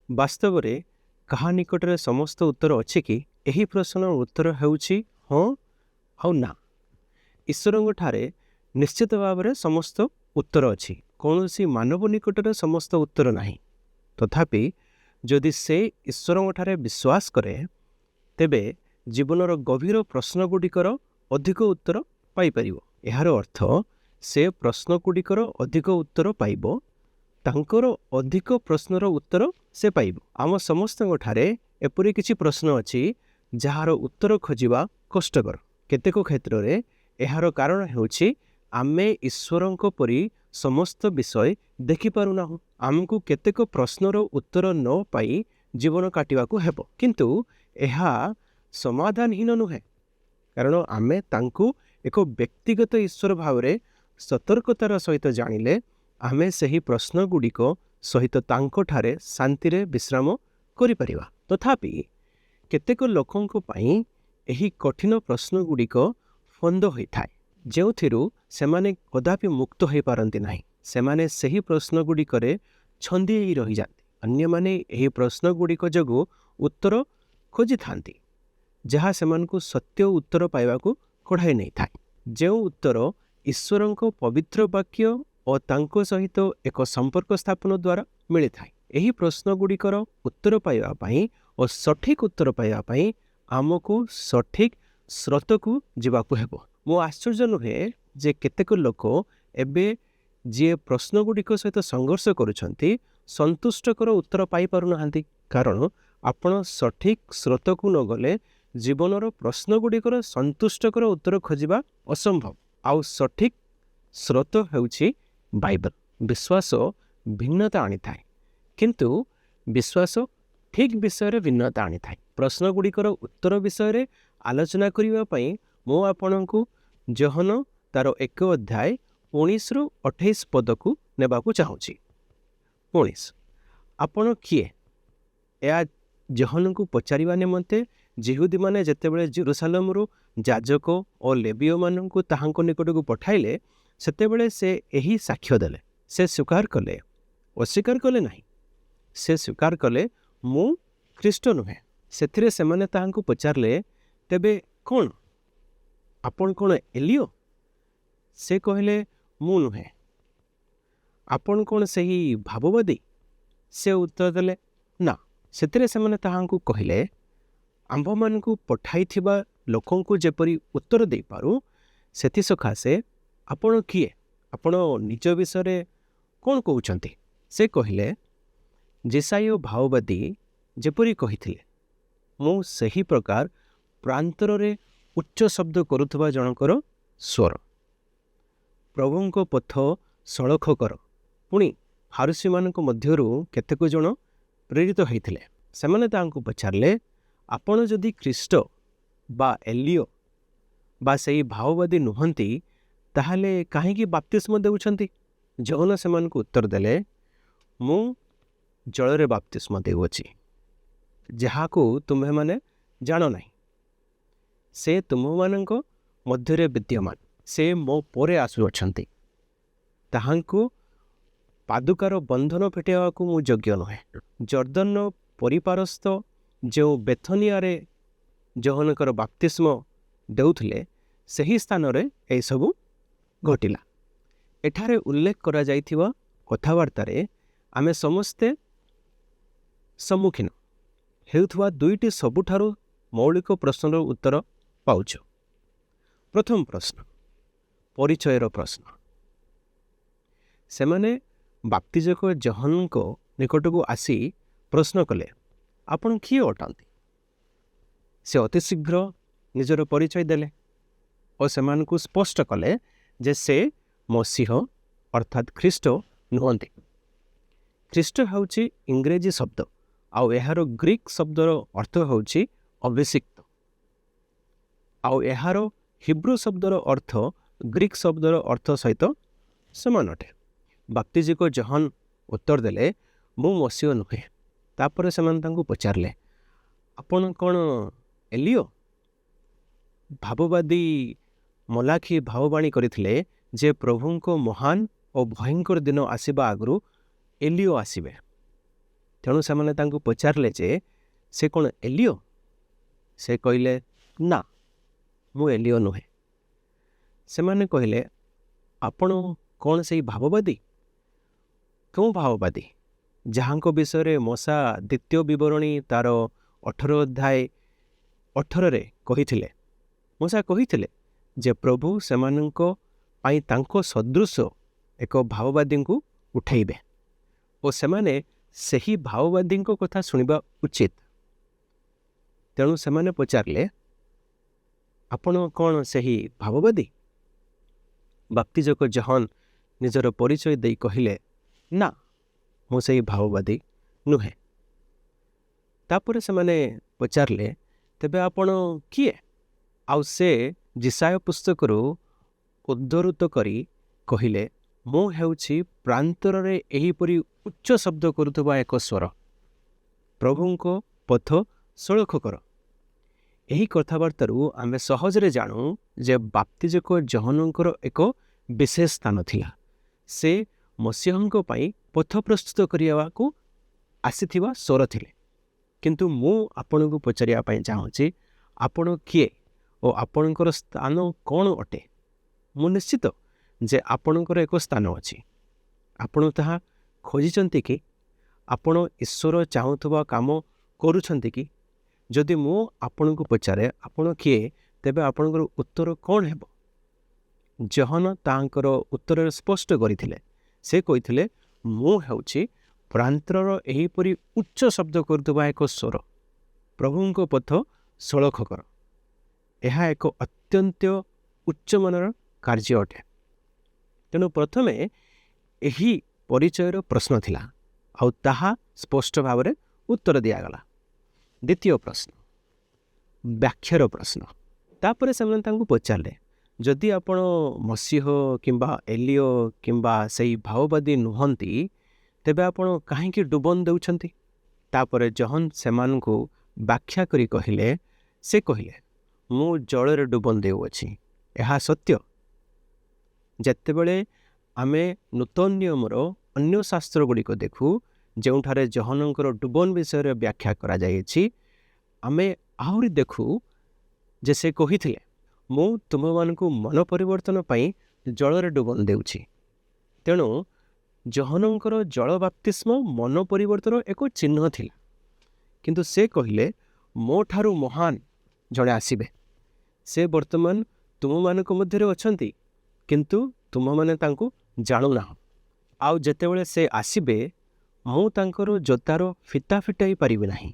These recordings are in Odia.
ବାସ୍ତବରେ କାହା ନିକଟରେ ସମସ୍ତ ଉତ୍ତର ଅଛି କି? ଏହି ପ୍ରଶ୍ନର ଉତ୍ତର ହେଉଛି ହଁ ଆଉ ନା। ଈଶ୍ୱରଙ୍କଠାରେ ନିଶ୍ଚିତ ଭାବରେ ସମସ୍ତ ଉତ୍ତର ଅଛି। କୌଣସି ମାନବ ନିକଟରେ ସମସ୍ତ ଉତ୍ତର ନାହିଁ। ତଥାପି ଯଦି ସେ ଈଶ୍ୱରଙ୍କଠାରେ ବିଶ୍ୱାସ କରେ ତେବେ ଜୀବନର ଗଭୀର ପ୍ରଶ୍ନଗୁଡ଼ିକର ଅଧିକ ଉତ୍ତର ପାଇପାରିବ। ଏହାର ଅର୍ଥ ସେ ପ୍ରଶ୍ନଗୁଡ଼ିକର ଅଧିକ ଉତ୍ତର ପାଇବ, ତାଙ୍କର ଅଧିକ ପ୍ରଶ୍ନର ଉତ୍ତର ସେ ପାଇବ। ଆମ ସମସ୍ତଙ୍କଠାରେ ଏପରି କିଛି ପ୍ରଶ୍ନ ଅଛି ଯାହାର ଉତ୍ତର ଖୋଜିବା କଷ୍ଟକର। କେତେକ କ୍ଷେତ୍ରରେ ଏହାର କାରଣ ହେଉଛି ଆମେ ଈଶ୍ୱରଙ୍କ ପରି ସମସ୍ତ ବିଷୟ ଦେଖିପାରୁନାହୁଁ। ଆମକୁ କେତେକ ପ୍ରଶ୍ନର ଉତ୍ତର ନ ପାଇ ଜୀବନ କାଟିବାକୁ ହେବ। କିନ୍ତୁ ଏହା ସମାଧାନହୀନ ନୁହେଁ, କାରଣ ଆମେ ତାଙ୍କୁ ଏକ ବ୍ୟକ୍ତିଗତ ଈଶ୍ୱର ଭାବରେ ସତର୍କତାର ସହିତ ଜାଣିଲେ ଆମେ ସେହି ପ୍ରଶ୍ନଗୁଡ଼ିକ ସହିତ ତାଙ୍କଠାରେ ଶାନ୍ତିରେ ବିଶ୍ରାମ କରିପାରିବା। ତଥାପି କେତେକ ଲୋକଙ୍କ ପାଇଁ ଏହି କଠିନ ପ୍ରଶ୍ନଗୁଡ଼ିକ ଫନ୍ଦ ହୋଇଥାଏ, ଯେଉଁଥିରୁ ସେମାନେ କଦାପି ମୁକ୍ତ ହୋଇପାରନ୍ତି ନାହିଁ। ସେମାନେ ସେହି ପ୍ରଶ୍ନଗୁଡ଼ିକରେ ଛନ୍ଦି ରହିଯାନ୍ତି। ଅନ୍ୟମାନେ ଏହି ପ୍ରଶ୍ନଗୁଡ଼ିକ ଯୋଗୁଁ ଉତ୍ତର ଖୋଜିଥାନ୍ତି, ଯାହା ସେମାନଙ୍କୁ ସତ୍ୟ ଉତ୍ତର ପାଇବାକୁ କଢ଼ାଇ ନେଇଥାଏ। ଯେଉଁ ଉତ୍ତର ଈଶ୍ୱରଙ୍କ ପବିତ୍ର ବାକ୍ୟ ଓ ତାଙ୍କ ସହିତ ଏକ ସମ୍ପର୍କ ସ୍ଥାପନ ଦ୍ୱାରା ମିଳିଥାଏ। ଏହି ପ୍ରଶ୍ନଗୁଡ଼ିକର ଉତ୍ତର ପାଇବା ପାଇଁ ଓ ସଠିକ୍ ଉତ୍ତର ପାଇବା ପାଇଁ ଆମକୁ ସଠିକ୍ ସ୍ରୋତକୁ ଯିବାକୁ ହେବ। ମୁଁ ଆଶ୍ଚର୍ଯ୍ୟ ନୁହେଁ ଯେ କେତେକ ଲୋକ ଏବେ ଯିଏ ପ୍ରଶ୍ନଗୁଡ଼ିକ ସହିତ ସଂଘର୍ଷ କରୁଛନ୍ତି ସନ୍ତୁଷ୍ଟକର ଉତ୍ତର ପାଇପାରୁନାହାନ୍ତି, କାରଣ ଆପଣ ସଠିକ୍ ସ୍ରୋତକୁ ନ ଗଲେ ଜୀବନର ପ୍ରଶ୍ନଗୁଡ଼ିକର ସନ୍ତୁଷ୍ଟକର ଉତ୍ତର ଖୋଜିବା ଅସମ୍ଭବ। ଆଉ ସଠିକ୍ ସ୍ରୋତ ହେଉଛି ବାଇବେଲ। ବିଶ୍ୱାସ ଭିନ୍ନତା ଆଣିଥାଏ, କିନ୍ତୁ ବିଶ୍ୱାସ ଠିକ୍ ବିଷୟରେ ଭିନ୍ନତା ଆଣିଥାଏ। ପ୍ରଶ୍ନଗୁଡ଼ିକର ଉତ୍ତର ବିଷୟରେ ଆଲୋଚନା କରିବା ପାଇଁ ମୁଁ ଆପଣଙ୍କୁ ଯୋହନ ତାର 1 ଅଧ୍ୟାୟ 19-28 ପଦକୁ ନେବାକୁ ଚାହୁଁଛି। 19 ଆପଣ କିଏ? ଏହା ଯୋହନଙ୍କୁ ପଚାରିବା ନିମନ୍ତେ ଯିହୁଦୀମାନେ ଯେତେବେଳେ ଜେରୁସାଲେମରୁ ଯାଜକ ଓ ଲେବୀୟମାନଙ୍କୁ ତାହାଙ୍କ ନିକଟକୁ ପଠାଇଲେ, ସେତେବେଳେ ସେ ଏହି ସାକ୍ଷ୍ୟ ଦେଲେ। ସେ ସ୍ୱୀକାର କଲେ, ଅସ୍ୱୀକାର କଲେ ନାହିଁ। ସେ ସ୍ୱୀକାର କଲେ ମୁଁ ଖ୍ରୀଷ୍ଟ ନୁହେଁ। ସେଥିରେ ସେମାନେ ତାହାଙ୍କୁ ପଚାରିଲେ, ତେବେ କ'ଣ ଆପଣ କ'ଣ ଏଲିୟ? ସେ କହିଲେ, ମୁଁ ନୁହେଁ। ଆପଣ କ'ଣ ସେହି ଭାବବାଦୀ? ସେ ଉତ୍ତର ଦେଲେ, ନା। ସେଥିରେ ସେମାନେ ତାହାଙ୍କୁ କହିଲେ, ଆମ୍ଭମାନଙ୍କୁ ପଠାଇଥିବା ଲୋକଙ୍କୁ ଯେପରି ଉତ୍ତର ଦେଇପାରୁ ସେଥିସକାଶେ ଆପଣ କିଏ? ଆପଣ ନିଜ ବିଷୟରେ କ'ଣ କହୁଛନ୍ତି? ସେ କହିଲେ, ଯେଶାୟା ଭାବବାଦୀ ଯେପରି କହିଥିଲେ, ମୁଁ ସେହି ପ୍ରକାର ପ୍ରାନ୍ତରରେ ଉଚ୍ଚ ଶବ୍ଦ କରୁଥିବା ଜଣଙ୍କର ସ୍ୱର, ପ୍ରଭୁଙ୍କ ପଥ ସଳଖ କର। ପୁଣି ଫାରୁସୀମାନଙ୍କ ମଧ୍ୟରୁ କେତେକ ଜଣ ପ୍ରେରିତ ହୋଇଥିଲେ। ସେମାନେ ତାଙ୍କୁ ପଚାରିଲେ, ଆପଣ ଯଦି ଖ୍ରୀଷ୍ଟ ବା ଏଲିୟ ବା ସେହି ଭାବବାଦୀ ନୁହନ୍ତି, ତାହେଲେ କାହିଁକି ବାପ୍ତିସ୍ମ ଦେଉଛନ୍ତି? ଯୋହନ ସେମାନଙ୍କୁ ଉତ୍ତର ଦେଲେ, ମୁଁ ଜଳରେ ବାପ୍ତିସ୍ମ ଦେଉଅଛି, ଯାହାକୁ ତୁମ୍ଭେମାନେ ଜାଣ ନାହିଁ। ସେ ତୁମ୍ଭମାନଙ୍କ ମଧ୍ୟରେ ବିଦ୍ୟମାନ। ସେ ମୋ ପରେ ଆସୁଅଛନ୍ତି, ତାହାଙ୍କୁ ପାଦୁକାର ବନ୍ଧନ ଫିଟାଇବାକୁ ମୁଁ ଯୋଗ୍ୟ ନୁହେଁ। ଜର୍ଦ୍ଦାନ ପରିପାରସ୍ଥ ଯେଉଁ ବେଥନିଆରେ ଯୋହନଙ୍କର ବାପ୍ତିସ୍ମ ଦେଉଥିଲେ, ସେହି ସ୍ଥାନରେ ଏହିସବୁ ଘଟିଲା। ଏଠାରେ ଉଲ୍ଲେଖ କରାଯାଇଥିବା କଥାବାର୍ତ୍ତାରେ ଆମେ ସମସ୍ତେ ସମ୍ମୁଖୀନ ହେଉଥିବା 2ଟି ସବୁଠାରୁ ମୌଳିକ ପ୍ରଶ୍ନର ଉତ୍ତର ପାଉଛୁ। ପ୍ରଥମ ପ୍ରଶ୍ନ, ପରିଚୟର ପ୍ରଶ୍ନ। ସେମାନେ ବାପ୍ତିଜକ ଯୋହନଙ୍କ ନିକଟକୁ ଆସି ପ୍ରଶ୍ନ କଲେ, ଆପଣ କିଏ ଅଟନ୍ତି? ସେ ଅତି ଶୀଘ୍ର ନିଜର ପରିଚୟ ଦେଲେ ଓ ସେମାନଙ୍କୁ ସ୍ପଷ୍ଟ କଲେ ଯେ ସେ ମସିହ ଅର୍ଥାତ୍ ଖ୍ରୀଷ୍ଟ ନୁହନ୍ତି। ଖ୍ରୀଷ୍ଟ ହେଉଛି ଇଂରେଜୀ ଶବ୍ଦ, ଆଉ ଏହାର ଗ୍ରୀକ୍ ଶବ୍ଦର ଅର୍ଥ ହେଉଛି ଅଭିଷିକ୍ତ, ଆଉ ଏହାର ହିବ୍ରୁ ଶବ୍ଦର ଅର୍ଥ ଗ୍ରୀକ୍ ଶବ୍ଦର ଅର୍ଥ ସହିତ ସମାନ ଅଟେ। ବାପ୍ତିଜକ ଯୋହନ ଉତ୍ତର ଦେଲେ, ମୁଁ ମସିହ ନୁହେଁ। ତାପରେ ସେମାନେ ତାଙ୍କୁ ପଚାରିଲେ, ଆପଣ କ'ଣ ଏଲିୟ? ଭାବବାଦୀ ମଲାଖୀ ଭାବବାଣୀ କରିଥିଲେ ଯେ ପ୍ରଭୁଙ୍କ ମହାନ ଓ ଭୟଙ୍କର ଦିନ ଆସିବା ଆଗରୁ ଏଲିୟ ଆସିବେ। ତେଣୁ ସେମାନେ ତାଙ୍କୁ ପଚାରିଲେ ଯେ ସେ କ'ଣ ଏଲିଓ? ସେ କହିଲେ ନା, ମୁଁ ଏଲିଓ ନୁହେଁ। ସେମାନେ କହିଲେ ଆପଣ କ'ଣ ସେଇ ଭାବବାଦୀ? କେଉଁ ଭାବବାଦୀ? ଯାହାଙ୍କ ବିଷୟରେ ମୋଶା ଦ୍ୱିତୀୟ ବିବରଣୀ ତାର 18 ଅଧ୍ୟାୟ 18ରେ କହିଥିଲେ। ମୋଶା କହିଥିଲେ ଯେ ପ୍ରଭୁ ସେମାନଙ୍କ ପାଇଁ ତାଙ୍କ ସଦୃଶ ଏକ ଭାବବାଦୀଙ୍କୁ ଉଠାଇବେ ଓ ସେମାନେ ସେହି ଭାବବାଦୀଙ୍କ କଥା ଶୁଣିବା ଉଚିତ। ତେଣୁ ସେମାନେ ପଚାରିଲେ ଆପଣ କ'ଣ ସେହି ଭାବବାଦୀ? ବାପ୍ତିଜକ ଜହନ ନିଜର ପରିଚୟ ଦେଇ କହିଲେ ନା, ମୁଁ ସେହି ଭାବବାଦୀ ନୁହେଁ। ତାପରେ ସେମାନେ ପଚାରିଲେ ତେବେ ଆପଣ କିଏ? ଆଉ ସେ ଯିଶାୟ ପୁସ୍ତକରୁ ଉଦ୍ଧୃତ କରି କହିଲେ ମୁଁ ହେଉଛି ପ୍ରାନ୍ତରରେ ଏହିପରି ଉଚ୍ଚ ଶବ୍ଦ କରୁଥିବା ଏକ ସ୍ୱର, ପ୍ରଭୁଙ୍କ ପଥ ସଳଖ କର। ଏହି କଥାବାର୍ତ୍ତାରୁ ଆମେ ସହଜରେ ଜାଣୁ ଯେ ବାପ୍ତିଜକ ଜହନଙ୍କର ଏକ ବିଶେଷ ସ୍ଥାନ ଥିଲା। ସେ ମସିହଙ୍କ ପାଇଁ ପଥ ପ୍ରସ୍ତୁତ କରିବାକୁ ଆସିଥିବା ସ୍ୱର ଥିଲେ। କିନ୍ତୁ ମୁଁ ଆପଣଙ୍କୁ ପଚାରିବା ପାଇଁ ଚାହୁଁଛି ଆପଣ କିଏ ଓ ଆପଣଙ୍କର ସ୍ଥାନ କ'ଣ ଅଟେ? ମୁଁ ନିଶ୍ଚିତ ଯେ ଆପଣଙ୍କର ଏକ ସ୍ଥାନ ଅଛି। ଆପଣ ତାହା ଖୋଜିଛନ୍ତି କି? ଆପଣ ଈଶ୍ୱର ଚାହୁଁଥିବା କାମ କରୁଛନ୍ତି କି? ଯଦି ମୁଁ ଆପଣଙ୍କୁ ପଚାରେ ଆପଣ କିଏ, ତେବେ ଆପଣଙ୍କର ଉତ୍ତର କ'ଣ ହେବ? ଜହନ ତାହାଙ୍କର ଉତ୍ତରରେ ସ୍ପଷ୍ଟ କରିଥିଲେ। ସେ କହିଥିଲେ ମୁଁ ହେଉଛି ପ୍ରାନ୍ତରର ଏହିପରି ଉଚ୍ଚ ଶବ୍ଦ କରୁଥିବା ଏକ ସ୍ୱର, ପ୍ରଭୁଙ୍କ ପଥ ସଳଖ କର। ଏହା ଏକ ଅତ୍ୟନ୍ତ ଉଚ୍ଚମାନର କାର୍ଯ୍ୟ ଅଟେ। ତେଣୁ ପ୍ରଥମେ ଏହି ପରିଚୟର ପ୍ରଶ୍ନ ଥିଲା ଆଉ ତାହା ସ୍ପଷ୍ଟ ଭାବରେ ଉତ୍ତର ଦିଆଗଲା। ଦ୍ୱିତୀୟ ପ୍ରଶ୍ନ, ବ୍ୟାଖ୍ୟାର ପ୍ରଶ୍ନ। ତାପରେ ସେମାନେ ତାଙ୍କୁ ପଚାରିଲେ ଯଦି ଆପଣ ମସିହ କିମ୍ବା ଏଲିଓ କିମ୍ବା ସେହି ଭାବବାଦୀ ନୁହନ୍ତି ତେବେ ଆପଣ କାହିଁକି ଡୁବନ ଦେଉଛନ୍ତି? ତାପରେ ଜହନ ସେମାନଙ୍କୁ ବ୍ୟାଖ୍ୟା କରି କହିଲେ ସେ କହିଲେ ମୁଁ ଜଳରେ ଡୁବନ ଦେଉଅଛି। ଏହା ସତ୍ୟ। ଯେତେବେଳେ ଆମେ ନୂତନ ନିୟମର ଅନ୍ୟ ଶାସ୍ତ୍ରଗୁଡ଼ିକ ଦେଖୁ ଯେଉଁଠାରେ ଜହନଙ୍କର ଡୁବନ ବିଷୟରେ ବ୍ୟାଖ୍ୟା କରାଯାଇଛି, ଆମେ ଆହୁରି ଦେଖୁ ଯେ ସେ କହିଥିଲେ ମୁଁ ତୁମମାନଙ୍କୁ ମନ ପରିବର୍ତ୍ତନ ପାଇଁ ଜଳରେ ଡୁବନ ଦେଉଛି। ତେଣୁ ଜହନଙ୍କର ଜଳ ବାପ୍ତିସ୍ମ ମନ ପରିବର୍ତ୍ତନ ଏକ ଚିହ୍ନ ଥିଲା। କିନ୍ତୁ ସେ କହିଲେ ମୋ ଠାରୁ ମହାନ ଜଣେ ଆସିବେ, ସେ ବର୍ତ୍ତମାନ ତୁମମାନଙ୍କ ମଧ୍ୟରେ ଅଛନ୍ତି କିନ୍ତୁ ତୁମମାନେ ତାଙ୍କୁ ଜାଣୁନାହ। ଆଉ ଯେତେବେଳେ ସେ ଆସିବେ ମୁଁ ତାଙ୍କର ଜୋତାର ଫିତା ଫିଟାଇ ପାରିବି ନାହିଁ,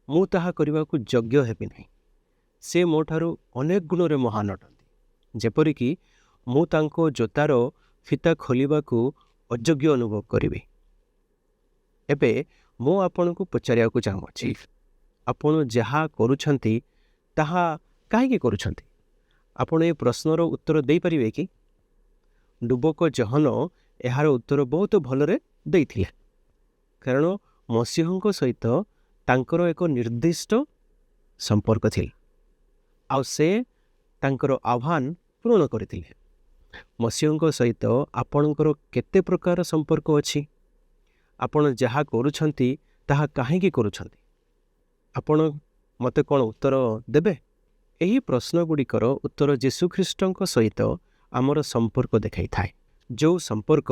ମୁଁ ତାହା କରିବାକୁ ଯୋଗ୍ୟ ହେବି ନାହିଁ। ସେ ମୋ ଠାରୁ ଅନେକ ଗୁଣରେ ମହାନ ଅଟନ୍ତି, ଯେପରିକି ମୁଁ ତାଙ୍କ ଜୋତାର ଫିତା ଖୋଲିବାକୁ ଅଯୋଗ୍ୟ ଅନୁଭବ କରିବି। ଏବେ ମୁଁ ଆପଣଙ୍କୁ ପଚାରିବାକୁ ଚାହୁଁଅଛି ଆପଣ ଯାହା କରୁଛନ୍ତି ତାହା କାହିଁକି କରୁଛନ୍ତି? ଆପଣ ଏ ପ୍ରଶ୍ନର ଉତ୍ତର ଦେଇପାରିବେ କି? ଡୁବକ ଜହନ ଏହାର ଉତ୍ତର ବହୁତ ଭଲରେ ଦେଇଥିଲେ, କାରଣ ମସିହଙ୍କ ସହିତ ତାଙ୍କର ଏକ ନିର୍ଦ୍ଦିଷ୍ଟ ସମ୍ପର୍କ ଥିଲା ଆଉ ସେ ତାଙ୍କର ଆହ୍ୱାନ ପୂରଣ କରିଥିଲେ। ମସିହଙ୍କ ସହିତ ଆପଣଙ୍କର କେତେ ପ୍ରକାର ସମ୍ପର୍କ ଅଛି? ଆପଣ ଯାହା କରୁଛନ୍ତି ତାହା କାହିଁକି କରୁଛନ୍ତି? ଆପଣ ମୋତେ କ'ଣ ଉତ୍ତର ଦେବେ? ଏହି ପ୍ରଶ୍ନଗୁଡ଼ିକର ଉତ୍ତର ଯୀଶୁଖ୍ରୀଷ୍ଟଙ୍କ ସହିତ ଆମର ସମ୍ପର୍କ ଦେଖାଇଥାଏ, ଯେଉଁ ସମ୍ପର୍କ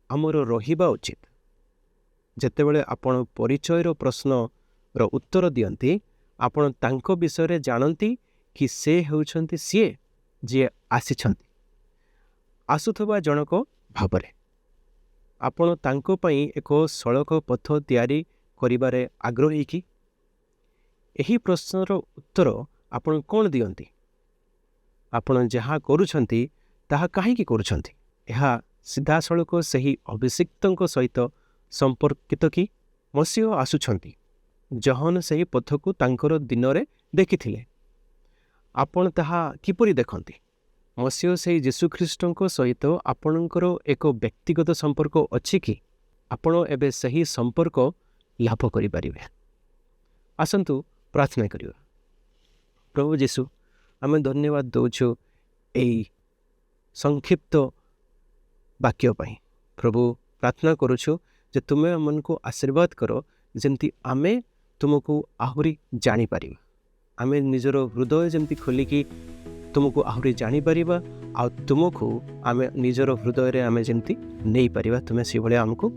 ଆମର ରହିବା ଉଚିତ। ଯେତେବେଳେ ଆପଣ ପରିଚୟର ପ୍ରଶ୍ନର ଉତ୍ତର ଦିଅନ୍ତି ଆପଣ ତାଙ୍କ ବିଷୟରେ ଜାଣନ୍ତି କି ସେ ହେଉଛନ୍ତି ସିଏ ଯିଏ ଆସିଛନ୍ତି ଆସୁଥିବା ଜଣକ ଭାବରେ। ଆପଣ ତାଙ୍କ ପାଇଁ ଏକ ସଳଖ ପଥ ତିଆରି କରିବାରେ ଆଗ୍ରହୀ କି? ଏହି ପ୍ରଶ୍ନର ଉତ୍ତର ଆପଣ କ'ଣ ଦିଅନ୍ତି? ଆପଣ ଯାହା କରୁଛନ୍ତି ତାହା କାହିଁକି କରୁଛନ୍ତି? ଏହା ସିଧାସଳଖ ସେହି ଅଭିଷିକ୍ତଙ୍କ ସହିତ ସମ୍ପର୍କିତ କି? ମସିହ ଆସୁଛନ୍ତି। ଜହନ ସେହି ପଥକୁ ତାଙ୍କର ଦିନରେ ଦେଖିଥିଲେ। ଆପଣ ତାହା କିପରି ଦେଖନ୍ତି? ମସିହ ସେହି ଯୀଶୁଖ୍ରୀଷ୍ଟଙ୍କ ସହିତ ଆପଣଙ୍କର ଏକ ବ୍ୟକ୍ତିଗତ ସମ୍ପର୍କ ଅଛି କି? ଆପଣ ଏବେ ସେହି ସମ୍ପର୍କ ଲାଭ କରିପାରିବେ। ଆସନ୍ତୁ ପ୍ରାର୍ଥନା କରିବା। ପ୍ରଭୁ ଯୀଶୁ, ଆମେ ଧନ୍ୟବାଦ ଦେଉଛୁ ଏହି ସଂକ୍ଷିପ୍ତ ବାକ୍ୟ ପାଇଁ। ପ୍ରଭୁ, ପ୍ରାର୍ଥନା କରୁଛୁ ଯେ ତୁମେ ଆମକୁ ଆଶୀର୍ବାଦ କର ଯେମିତି ଆମେ ତୁମକୁ ଆହୁରି ଜାଣିପାରିବା, ଆମେ ନିଜର ହୃଦୟ ଯେମିତି ଖୋଲିକି ତୁମକୁ ଆହୁରି ଜାଣିପାରିବା ଆଉ ତୁମକୁ ଆମେ ନିଜର ହୃଦୟରେ ଆମେ ଯେମିତି ନେଇପାରିବା, ତୁମେ ସେଭଳିଆ ଆମକୁ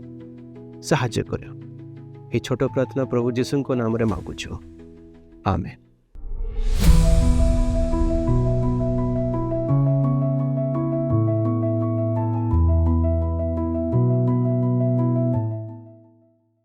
ସାହାଯ୍ୟ କର। এই ছোট ପ୍ରାର୍ଥନା ପ୍ରଭୁ ଯୀଶୁଙ୍କ ନାମରେ ମାଗୁଛୁ, ଆମେନ୍।